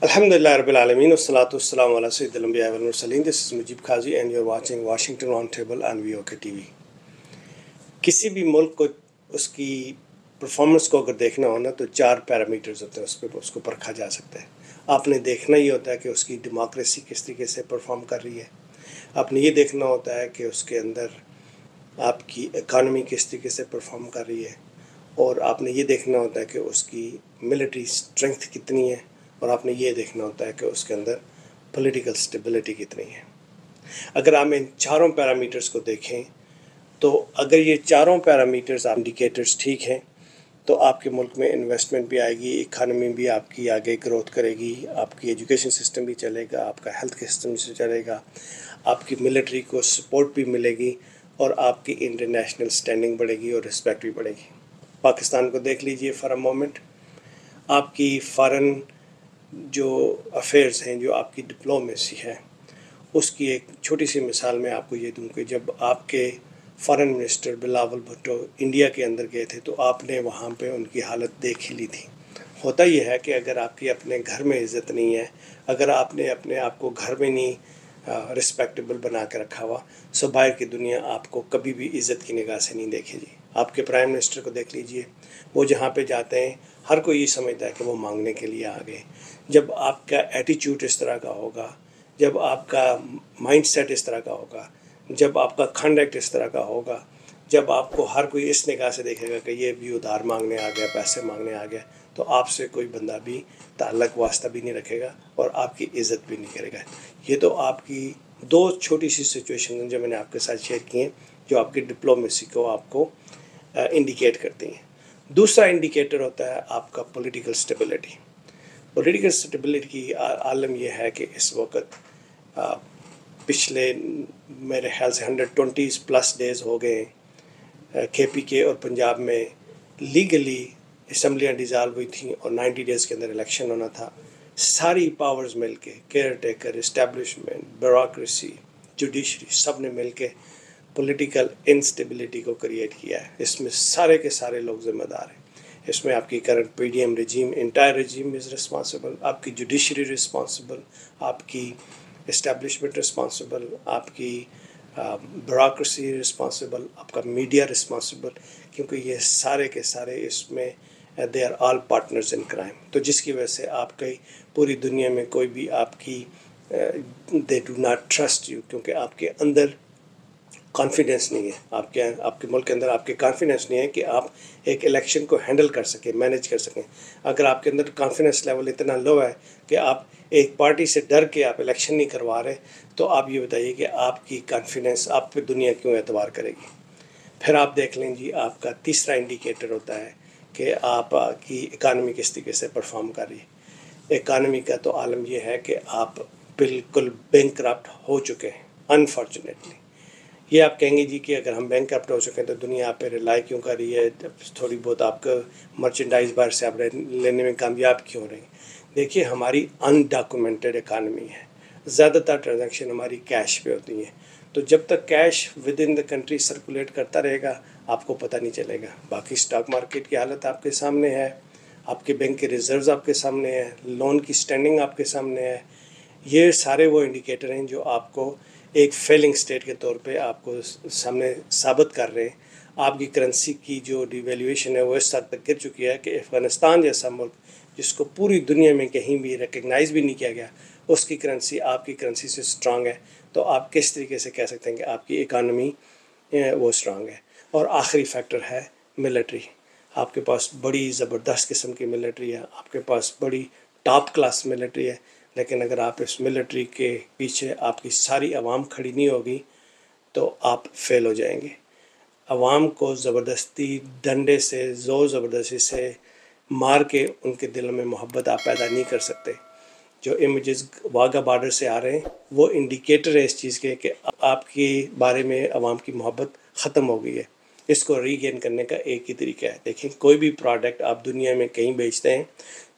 Alhamdulillah Rabbil Alameen wassalatu wassalamu ala Sayyidil Anbiya wal Mursaleen. This is Mujib Qazi and you're watching Washington Roundtable and VOK TV. किसी भी मुल्क को उसकी performance को अगर देखना हो ना तो 4 पैरामीटर्स होते हैं उस पर उसको परखा जा सकता है। आपने देखना ही होता है कि उसकी डेमोक्रेसी किस तरीके से परफॉर्म कर रही है। आपने ये देखना होता है कि उसके अंदर आपकी इकानमी किस तरीके से परफॉर्म कर रही है, और आपने ये देखना होता है कि उसकी मिलिट्री स्ट्रेंथ कितनी है, और आपने ये देखना होता है कि उसके अंदर पॉलिटिकल स्टेबिलिटी कितनी है। अगर आप इन चारों पैरामीटर्स को देखें तो अगर ये चारों पैरामीटर्स आप इंडिकेटर्स ठीक हैं तो आपके मुल्क में इन्वेस्टमेंट भी आएगी, इकानमी भी आपकी आगे ग्रोथ करेगी, आपकी एजुकेशन सिस्टम भी चलेगा, आपका हेल्थ सिस्टम भी चलेगा, आपकी मिलिट्री को सपोर्ट भी मिलेगी, और आपकी इंटरनेशनल स्टैंडिंग बढ़ेगी और रिस्पेक्ट भी बढ़ेगी। पाकिस्तान को देख लीजिए फॉर अ मोमेंट। आपकी फ़ॉरेन जो अफेयर्स हैं, जो आपकी डिप्लोमेसी है, उसकी एक छोटी सी मिसाल मैं आपको ये दूं कि जब आपके foreign minister Bilawal Bhutto India के अंदर गए थे तो आपने वहाँ पे उनकी हालत देख ही ली थी। होता ये है कि अगर आपकी अपने घर में इज़्ज़त नहीं है, अगर आपने अपने आप को घर में नहीं रिस्पेक्टेबल बना के रखा हुआ, सो बाहर की दुनिया आपको कभी भी इज़्ज़त की निगाह से नहीं देखेगी। आपके प्राइम मिनिस्टर को देख लीजिए, वो जहाँ पे जाते हैं हर कोई ये समझता है कि वो मांगने के लिए आ गए। जब आपका एटीट्यूड इस तरह का होगा, जब आपका माइंड सेट इस तरह का होगा, जब आपका कंडक्ट इस तरह का होगा, जब आपको हर कोई इस निगाह से देखेगा कि ये भी उधार मांगने आ गया, पैसे मांगने आ गया, तो आपसे कोई बंदा भी ताल्लुक़ वास्ता भी नहीं रखेगा और आपकी इज़्ज़त भी नहीं करेगा। ये तो आपकी दो छोटी सी सिचुएशन जो मैंने आपके साथ शेयर की हैं, जो आपकी डिप्लोमेसी को आपको इंडिकेट करती हैं। दूसरा इंडिकेटर होता है आपका पॉलिटिकल स्टेबिलिटी। पॉलिटिकल स्टेबिलिटी की आलम यह है कि इस वक्त पिछले मेरे ख्याल से 120+ डेज़ हो गए KPK और पंजाब में लीगली असम्बलियाँ डिज़ाल्व हुई थी और 90 डेज़ के अंदर इलेक्शन होना था। सारी पावर्स मिल के, care taker, establishment, bureaucracy, judiciary, सब ने मिल के पॉलिटिकल इंस्टेबिलिटी को क्रिएट किया है। इसमें सारे के सारे लोग ज़िम्मेदार हैं। इसमें आपकी current PDM regime, entire regime is responsible, आपकी जुडिशरी रिस्पॉन्सिबल, आपकी इस्टेब्लिशमेंट रिस्पॉन्सिबल, आपकी ब्यूरोक्रेसी रिस्पॉन्सिबल, आपका मीडिया रिस्पॉन्सिबल, क्योंकि ये सारे के सारे इसमें they are all partners in crime. तो जिसकी वजह से आपकी पूरी दुनिया में कोई भी आपकी they do not trust you, क्योंकि आपके अंदर कॉन्फिडेंस नहीं है, आपके मुल्क के अंदर आपके कॉन्फिडेंस नहीं है कि आप एक इलेक्शन को हैंडल कर सकें, मैनेज कर सकें। अगर आपके अंदर कॉन्फिडेंस लेवल इतना लो है कि आप एक पार्टी से डर के आप इलेक्शन नहीं करवा रहे, तो आप ये बताइए कि आपकी कॉन्फिडेंस आप पे दुनिया क्यों एतबार करेगी। फिर आप देख लें जी, आपका तीसरा इंडिकेटर होता है कि आपकी इकानमी किस तरीके से परफॉर्म कर रही है। इकानमी का तो आलम यह है कि आप बिल्कुल बैंकरप्ट हो चुके हैं अनफॉर्चुनेटली। ये आप कहेंगे जी कि अगर हम बैंकरप्ट हो चुके हैं तो दुनिया आप पे रिलाई क्यों कर रही है, थोड़ी बहुत आपका मर्चेंडाइज बाहर से आप लेने में कामयाब क्यों हो रही है। देखिए, हमारी अनडॉक्यूमेंटेड इकानमी है, ज़्यादातर ट्रांजैक्शन हमारी कैश पे होती हैं, तो जब तक cash with in the country circulate करता रहेगा आपको पता नहीं चलेगा। बाकी स्टॉक मार्केट की हालत आपके सामने है, आपके बैंक के रिजर्व्स आपके सामने है, लोन की स्टैंडिंग आपके सामने है। ये सारे वो इंडिकेटर हैं जो आपको एक फेलिंग स्टेट के तौर पे आपको सामने साबित कर रहे हैं। आपकी करेंसी की जो डिवेल्यूएशन है वो इस हद तक गिर चुकी है कि अफ़गानिस्तान जैसा मुल्क, जिसको पूरी दुनिया में कहीं भी रिकग्नाइज़ भी नहीं किया गया, उसकी करेंसी आपकी करेंसी से स्ट्रांग है। तो आप किस तरीके से कह सकते हैं कि आपकी इकानमी वो स्ट्रांग है। और आखिरी फैक्टर है मिलिट्री। आपके पास बड़ी ज़बरदस्त किस्म की मिलिट्री है, आपके पास बड़ी टॉप क्लास मिलिट्री है, लेकिन अगर आप इस मिलिट्री के पीछे आपकी सारी आवाम खड़ी नहीं होगी तो आप फेल हो जाएंगे। आवाम को ज़बरदस्ती डंडे से, ज़ोर ज़बरदस्ती से मार के उनके दिल में मोहब्बत आप पैदा नहीं कर सकते। जो इमेजेस वाघा बॉर्डर से आ रहे हैं वो इंडिकेटर है इस चीज़ के कि आपके बारे में आवाम की मोहब्बत ख़त्म हो गई है। इसको रीगेन करने का एक ही तरीका है। देखें, कोई भी प्रोडक्ट आप दुनिया में कहीं बेचते हैं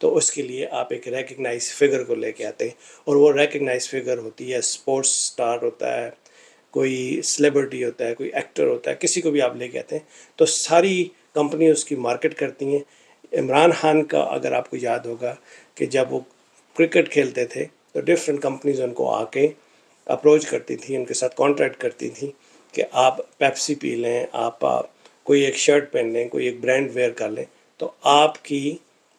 तो उसके लिए आप एक रिकग्नाइज फिगर को लेके आते हैं, और वो रिकग्नाइज फिगर होती है स्पोर्ट्स स्टार होता है, कोई सेलिब्रिटी होता है, कोई एक्टर होता है, किसी को भी आप लेके आते हैं तो सारी कंपनी उसकी मार्केट करती हैं। इमरान खान का अगर आपको याद होगा कि जब वो کرکٹ کھیلتے تھے تو ڈفرینٹ کمپنیز ان کو آ کے اپروچ کرتی تھیں، ان کے ساتھ کانٹریکٹ کرتی تھیں کہ آپ پیپسی پی لیں، آپ کوئی ایک شرٹ پہن لیں، کوئی ایک برانڈ ویئر کر لیں تو آپ کی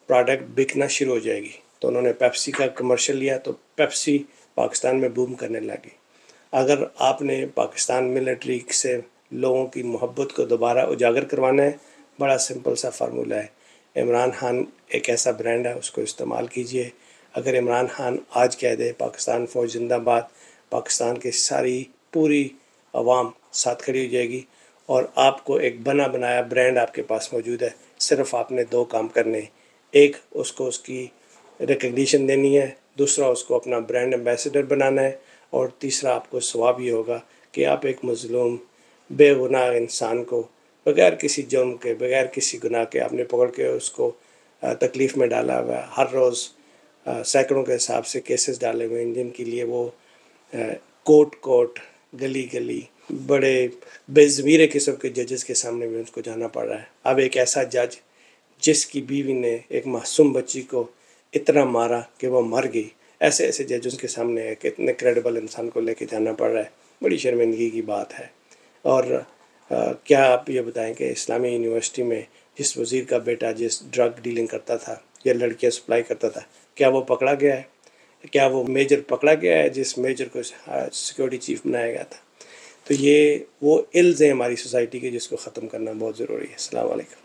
پروڈکٹ بکنا شروع ہو جائے گی. تو انہوں نے پیپسی کا کمرشل لیا تو پیپسی پاکستان میں بوم کرنے لگی. اگر آپ نے پاکستان ملٹری سے لوگوں کی محبت کو دوبارہ اجاگر کروانا ہے، بڑا سمپل سا فارمولہ ہے. عمران خان ایک ایسا برانڈ ہے، اس کو استعمال کیجئے. اگر عمران خان آج کہہ دے پاکستان فوج زندہ باد، پاکستان کی ساری پوری عوام ساتھ کھڑی ہو جائے گی اور آپ کو ایک بنا بنایا برانڈ آپ کے پاس موجود ہے. صرف آپ نے 2 کام کرنے، ایک اس کو اس کی ریکگنیشن دینی ہے، دوسرا اس کو اپنا برانڈ ایمبیسڈر بنانا ہے، اور تیسرا آپ کو ثواب یہ ہوگا کہ آپ ایک مظلوم بے گناہ انسان کو بغیر کسی جرم کے، بغیر کسی گناہ کے آپ نے پکڑ کے اس کو تکلیف میں ڈالا ہوا ہے. ہر روز سینکڑوں کے حساب سے کیسز ڈالے ہوئے ہیں جن کے لیے وہ کوٹ گلی گلی بڑے بے ضمیر قسم کے ججز کے سامنے بھی ان کو جانا پڑ رہا ہے. اب ایک ایسا جج جس کی بیوی نے ایک معصوم بچی کو اتنا مارا کہ وہ مر گئی، ایسے ججز کے سامنے ایک اتنے کریڈیبل انسان کو لے کے جانا پڑ رہا ہے، بڑی شرمندگی کی بات ہے. اور کیا آپ یہ بتائیں کہ اسلامی یونیورسٹی میں جس وزیر کا بیٹا جس ڈرگ ڈیلنگ کرتا تھا یا لڑکیاں سپلائی کرتا تھا، کیا وہ پکڑا گیا ہے؟ کیا وہ میجر پکڑا گیا ہے جس میجر کو سیکورٹی چیف بنایا گیا تھا؟ تو یہ وہ الز ہیں ہماری سوسائٹی کے جس کو ختم کرنا بہت ضروری ہے. السلام علیکم.